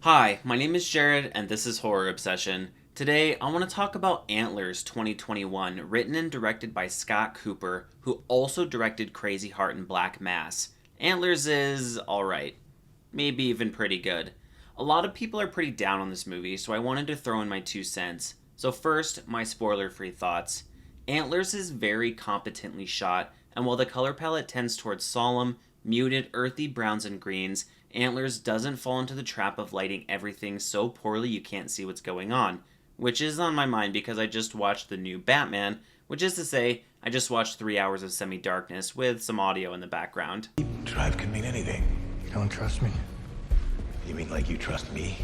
Hi, my name is Jared, and this is Horror Obsession. Today, I want to talk about Antlers 2021, written and directed by Scott Cooper, who also directed Crazy Heart and Black Mass. Antlers is alright, maybe even pretty good. A lot of people are pretty down on this movie, so I wanted to throw in my 2 cents. So, first, my spoiler free thoughts. Antlers is very competently shot, and while the color palette tends towards solemn, muted, earthy browns and greens, Antlers doesn't fall into the trap of lighting everything so poorly you can't see what's going on, which is on my mind because I just watched the new Batman, which is to say, I just watched 3 hours of semi darkness with some audio in the background. Drive could mean anything. You don't trust me? You mean like you trust me?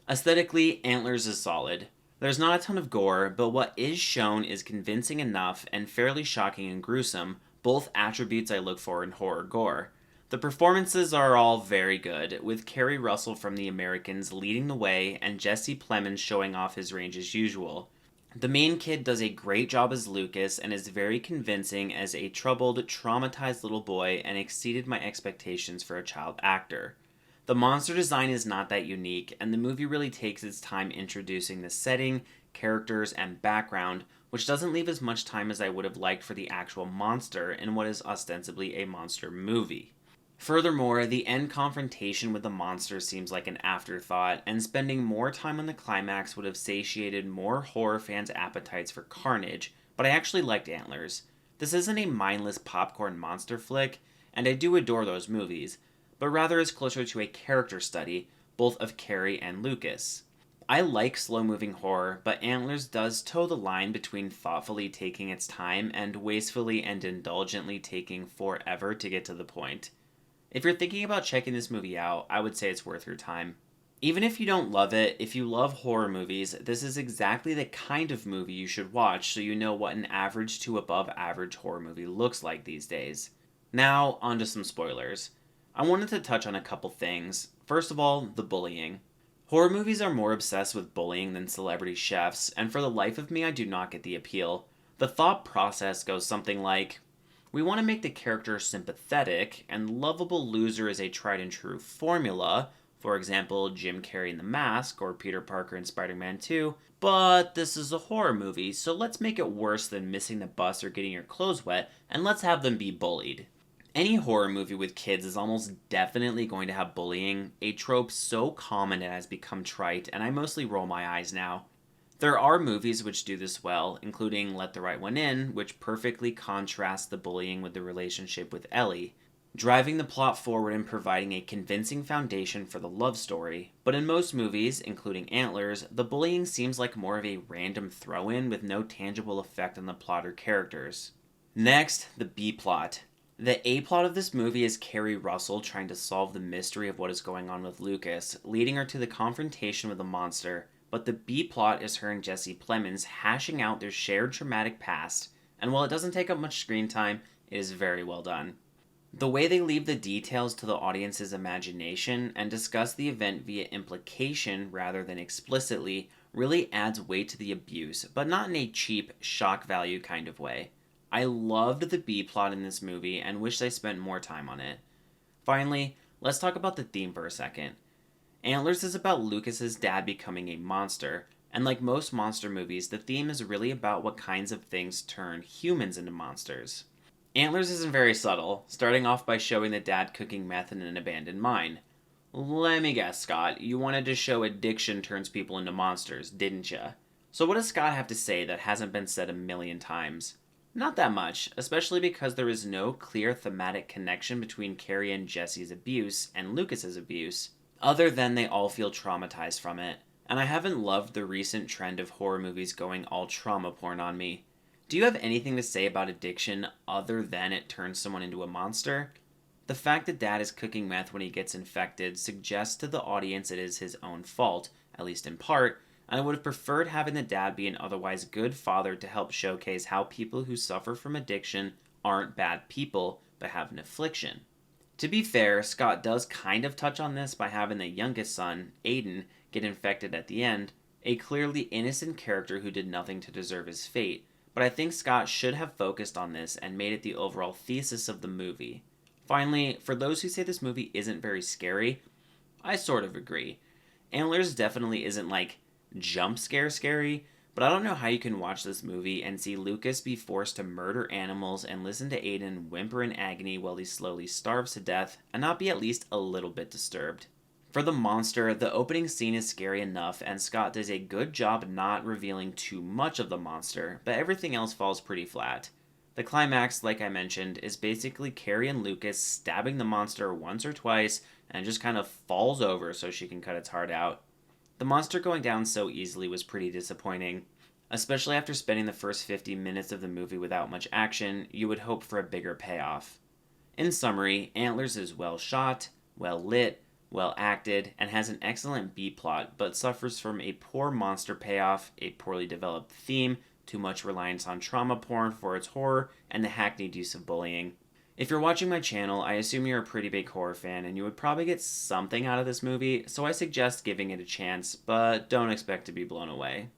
Aesthetically, Antlers is solid. There's not a ton of gore, but what is shown is convincing enough and fairly shocking and gruesome, both attributes I look for in horror gore. The performances are all very good, with Kerry Russell from The Americans leading the way and Jesse Plemons showing off his range as usual. The main kid does a great job as Lucas and is very convincing as a troubled, traumatized little boy and exceeded my expectations for a child actor. The monster design is not that unique, and the movie really takes its time introducing the setting, characters, and background, which doesn't leave as much time as I would have liked for the actual monster in what is ostensibly a monster movie. Furthermore, the end confrontation with the monster seems like an afterthought, and spending more time on the climax would have satiated more horror fans' appetites for carnage, but I actually liked Antlers. This isn't a mindless popcorn monster flick, and I do adore those movies, but rather is closer to a character study, both of Carrie and Lucas. I like slow-moving horror, but Antlers does toe the line between thoughtfully taking its time and wastefully and indulgently taking forever to get to the point. If you're thinking about checking this movie out, I would say it's worth your time. Even if you don't love it, if you love horror movies, this is exactly the kind of movie you should watch so you know what an average to above average horror movie looks like these days. Now, on to some spoilers. I wanted to touch on a couple things. First of all, the bullying. Horror movies are more obsessed with bullying than celebrity chefs, and for the life of me I do not get the appeal. The thought process goes something like, we want to make the character sympathetic, and lovable loser is a tried and true formula, for example, Jim Carrey in The Mask or Peter Parker in Spider-Man 2, but this is a horror movie, so let's make it worse than missing the bus or getting your clothes wet, and let's have them be bullied. Any horror movie with kids is almost definitely going to have bullying, a trope so common it has become trite, and I mostly roll my eyes now. There are movies which do this well, including Let the Right One In, which perfectly contrasts the bullying with the relationship with Ellie, driving the plot forward and providing a convincing foundation for the love story. But in most movies, including Antlers, the bullying seems like more of a random throw-in with no tangible effect on the plot or characters. Next, the B-plot. The A-plot of this movie is Kerry Russell trying to solve the mystery of what is going on with Lucas, leading her to the confrontation with the monster, but the B-plot is her and Jesse Plemons hashing out their shared traumatic past, and while it doesn't take up much screen time, it is very well done. The way they leave the details to the audience's imagination and discuss the event via implication rather than explicitly really adds weight to the abuse, but not in a cheap, shock value kind of way. I loved the B-plot in this movie and wish they spent more time on it. Finally, let's talk about the theme for a second. Antlers is about Lucas's dad becoming a monster, and like most monster movies, the theme is really about what kinds of things turn humans into monsters. Antlers isn't very subtle, starting off by showing the dad cooking meth in an abandoned mine. Let me guess, Scott, you wanted to show addiction turns people into monsters, didn't ya? So what does Scott have to say that hasn't been said a million times? Not that much, especially because there is no clear thematic connection between Carrie and Jesse's abuse and Lucas's abuse, other than they all feel traumatized from it, and I haven't loved the recent trend of horror movies going all trauma porn on me. Do you have anything to say about addiction other than it turns someone into a monster? The fact that Dad is cooking meth when he gets infected suggests to the audience it is his own fault, at least in part, and I would have preferred having the dad be an otherwise good father to help showcase how people who suffer from addiction aren't bad people, but have an affliction. To be fair, Scott does kind of touch on this by having the youngest son, Aiden, get infected at the end, a clearly innocent character who did nothing to deserve his fate, but I think Scott should have focused on this and made it the overall thesis of the movie. Finally, for those who say this movie isn't very scary, I sort of agree. Antlers definitely isn't like jump scare scary, but I don't know how you can watch this movie and see Lucas be forced to murder animals and listen to Aiden whimper in agony while he slowly starves to death and not be at least a little bit disturbed. For the monster, the opening scene is scary enough, and Scott does a good job not revealing too much of the monster, but everything else falls pretty flat. The climax, like I mentioned, is basically Carrie and Lucas stabbing the monster once or twice and it just kind of falls over so she can cut its heart out. The monster going down so easily was pretty disappointing. Especially after spending the first 50 minutes of the movie without much action, you would hope for a bigger payoff. In summary, Antlers is well shot, well lit, well acted, and has an excellent B plot, but suffers from a poor monster payoff, a poorly developed theme, too much reliance on trauma porn for its horror, and the hackneyed use of bullying. If you're watching my channel, I assume you're a pretty big horror fan and you would probably get something out of this movie, so I suggest giving it a chance, but don't expect to be blown away.